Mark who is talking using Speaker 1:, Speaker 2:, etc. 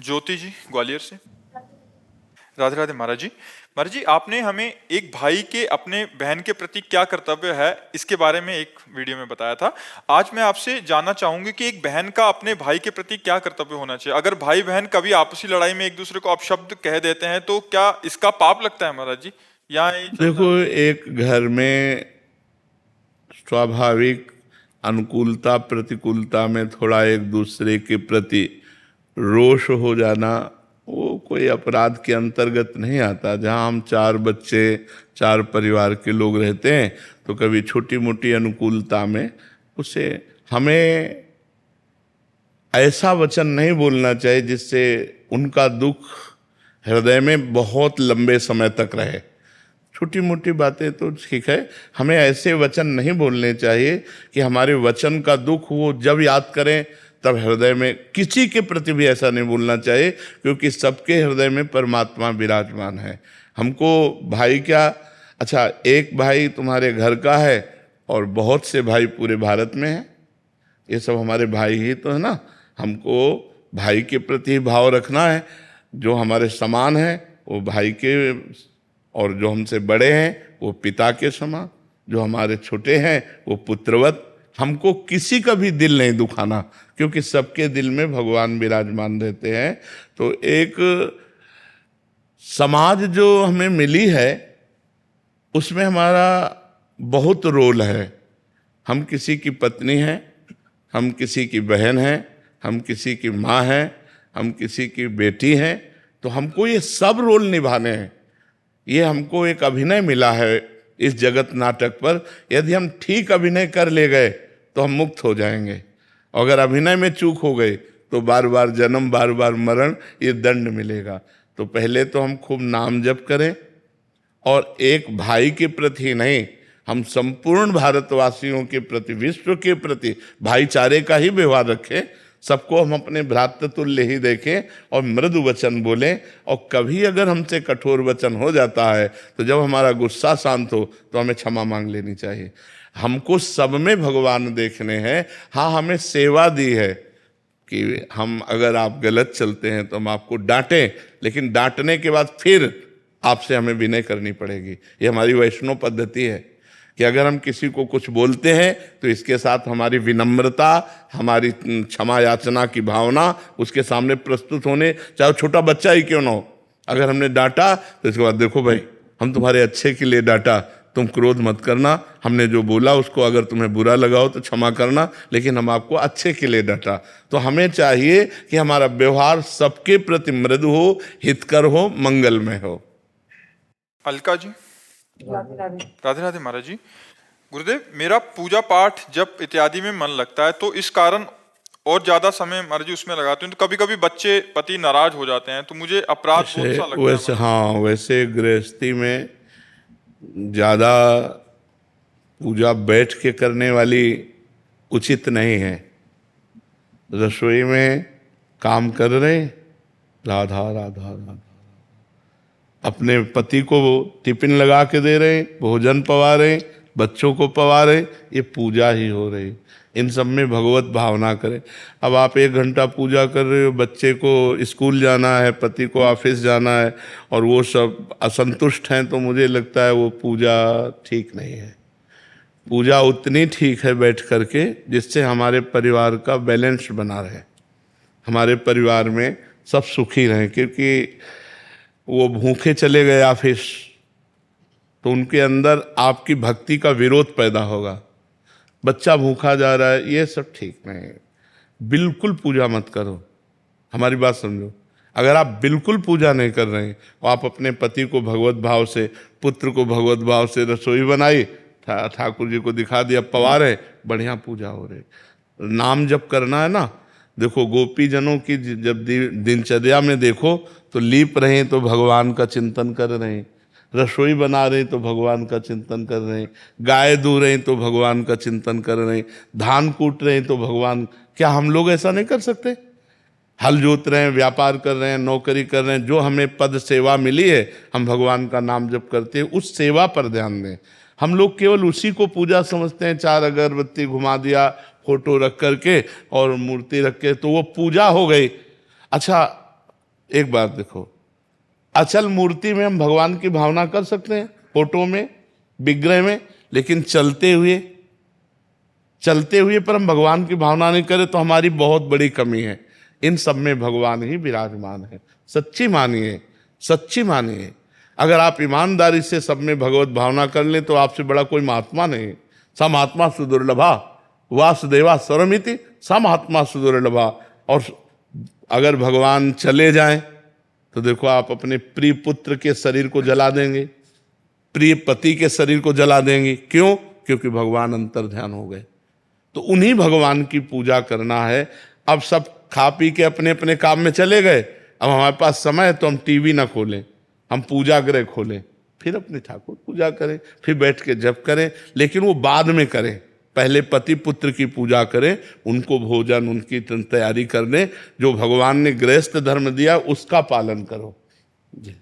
Speaker 1: ज्योति जी ग्वालियर से। राधे राधे महाराज जी। महाराज जी, आपने हमें एक भाई के अपने बहन के प्रति क्या कर्तव्य है इसके बारे में एक वीडियो में बताया था। आज मैं आपसे जानना चाहूंगी कि एक बहन का अपने भाई के प्रति क्या कर्तव्य होना चाहिए। अगर भाई बहन कभी आपसी लड़ाई में एक दूसरे को अपशब्द कह देते हैं तो क्या इसका पाप लगता है महाराज जी, या ये चलता
Speaker 2: देखो,
Speaker 1: है?
Speaker 2: एक घर में स्वाभाविक अनुकूलता प्रतिकूलता में थोड़ा एक दूसरे के प्रति रोष हो जाना वो कोई अपराध के अंतर्गत नहीं आता। जहाँ हम 4 बच्चे 4 परिवार के लोग रहते हैं तो कभी छोटी मोटी अनुकूलता में उसे हमें ऐसा वचन नहीं बोलना चाहिए जिससे उनका दुख हृदय में बहुत लंबे समय तक रहे। छोटी मोटी बातें तो ठीक है, हमें ऐसे वचन नहीं बोलने चाहिए कि हमारे वचन का दुख वो जब याद करें तब हृदय में। किसी के प्रति भी ऐसा नहीं बोलना चाहिए, क्योंकि सबके हृदय में परमात्मा विराजमान है। हमको भाई क्या, अच्छा एक भाई तुम्हारे घर का है और बहुत से भाई पूरे भारत में हैं, ये सब हमारे भाई ही तो है ना। हमको भाई के प्रति भाव रखना है। जो हमारे समान है वो भाई के, और जो हमसे बड़े हैं वो पिता के समान, जो हमारे छोटे हैं वो पुत्रवत। हमको किसी का भी दिल नहीं दुखाना, क्योंकि सबके दिल में भगवान विराजमान रहते हैं। तो एक समाज जो हमें मिली है उसमें हमारा बहुत रोल है। हम किसी की पत्नी हैं, हम किसी की बहन हैं, हम किसी की माँ हैं, हम किसी की बेटी हैं। तो हमको ये सब रोल निभाने हैं। ये हमको एक अभिनय मिला है इस जगत नाटक पर। यदि हम ठीक अभिनय कर ले गए तो हम मुक्त हो जाएंगे। अगर अभिनय में चूक हो गए तो बार बार जन्म, बार बार मरण, ये दंड मिलेगा। तो पहले तो हम खूब नाम जप करें, और एक भाई के प्रति नहीं, हम संपूर्ण भारतवासियों के प्रति, विश्व के प्रति भाईचारे का ही व्यवहार रखें। सबको हम अपने भ्रातृ तुल्य ही देखें और मृदु वचन बोलें। और कभी अगर हमसे कठोर वचन हो जाता है तो जब हमारा गुस्सा शांत हो तो हमें क्षमा मांग लेनी चाहिए। हमको सब में भगवान देखने हैं। हाँ, हमें सेवा दी है कि हम अगर आप गलत चलते हैं तो हम आपको डांटें, लेकिन डांटने के बाद फिर आपसे हमें विनय करनी पड़ेगी। ये हमारी वैष्णव पद्धति है कि अगर हम किसी को कुछ बोलते हैं तो इसके साथ हमारी विनम्रता, हमारी क्षमा याचना की भावना उसके सामने प्रस्तुत होने, चाहे छोटा बच्चा ही क्यों ना हो। अगर हमने डांटा तो इसके बाद देखो भाई, हम तुम्हारे अच्छे के लिए डांटा, तुम क्रोध मत करना। हमने जो बोला उसको अगर तुम्हें बुरा लगा हो तो क्षमा करना, लेकिन हम आपको अच्छे के लिए डांटा। तो हमें चाहिए कि हमारा व्यवहार सबके प्रति मृदु हो, हितकर हो, मंगलमय हो।
Speaker 1: अलका जी। राधे राधे महाराज जी। गुरुदेव, मेरा पूजा पाठ जप इत्यादि में मन लगता है तो इस कारण और ज्यादा समय महाराज जी उसमें लगाते हैं, तो कभी कभी बच्चे पति नाराज हो जाते हैं तो मुझे अपराध बोध सा लगता
Speaker 2: वैसे
Speaker 1: है।
Speaker 2: हाँ, वैसे गृहस्थी में ज़्यादा पूजा बैठ के करने वाली उचित नहीं है। रसोई में काम कर रहे, राधा राधा राधा, अपने पति को टिफिन लगा के दे रहे, भोजन पवा रहे, बच्चों को पवा रहे, ये पूजा ही हो रही। इन सब में भगवत भावना करें। अब आप 1 घंटा पूजा कर रहे हो, बच्चे को स्कूल जाना है, पति को ऑफिस जाना है, और वो सब असंतुष्ट हैं, तो मुझे लगता है वो पूजा ठीक नहीं है। पूजा उतनी ठीक है बैठ करके जिससे हमारे परिवार का बैलेंस बना रहे, हमारे परिवार में सब सुखी रहें। क्योंकि वो भूखे चले गए ऑफिस तो उनके अंदर आपकी भक्ति का विरोध पैदा होगा। बच्चा भूखा जा रहा है, ये सब ठीक नहीं है। बिल्कुल पूजा मत करो, हमारी बात समझो। अगर आप बिल्कुल पूजा नहीं कर रहे हैं और आप अपने पति को भगवत भाव से, पुत्र को भगवत भाव से रसोई बनाई, ठाकुर जी को दिखा दिया, पवा रहे, बढ़िया पूजा हो रही। नाम जप करना है ना। देखो, गोपी जनों की जब दिनचर्या में देखो तो लीप रहे तो भगवान का चिंतन कर रहे हैं, रसोई बना रहे तो भगवान का चिंतन कर रहे हैं, गाय दूह रहे तो भगवान का चिंतन कर रहे हैं, धान कूट रहे तो भगवान। क्या हम लोग ऐसा नहीं कर सकते? हल जोत रहे हैं, व्यापार कर रहे हैं, नौकरी कर रहे हैं, जो हमें पद सेवा मिली है हम भगवान का नाम जप करते हैं, उस सेवा पर ध्यान दें। हम लोग केवल उसी को पूजा समझते हैं। 4 अगरबत्ती घुमा दिया, फोटो रख करके और मूर्ति रख के, तो वो पूजा हो गई। अच्छा, एक बात देखो, अचल मूर्ति में हम भगवान की भावना कर सकते हैं, फोटो में, विग्रह में, लेकिन चलते हुए पर हम भगवान की भावना नहीं करें तो हमारी बहुत बड़ी कमी है। इन सब में भगवान ही विराजमान है। सच्ची मानिए। अगर आप ईमानदारी से सब में भगवत भावना कर लें तो आपसे बड़ा कोई महात्मा नहीं। स महात्मा सुदुर्लभा वासुदेवा सर्वमिति, स महात्मा सुदुर्लभा। और अगर भगवान चले जाएं तो देखो, आप अपने प्रिय पुत्र के शरीर को जला देंगे, प्रिय पति के शरीर को जला देंगे। क्यों? क्योंकि भगवान अंतर ध्यान हो गए। तो उन्हीं भगवान की पूजा करना है। अब सब खा पी के अपने अपने काम में चले गए, अब हमारे पास समय है तो हम टीवी ना खोलें, हम पूजा गृह खोलें, फिर अपने ठाकुर पूजा करें, फिर बैठ के जप करें, लेकिन वो बाद में करें। पहले पति पुत्र की पूजा करें, उनको भोजन, उनकी तैयारी कर दें। जो भगवान ने गृहस्थ धर्म दिया उसका पालन करो जी।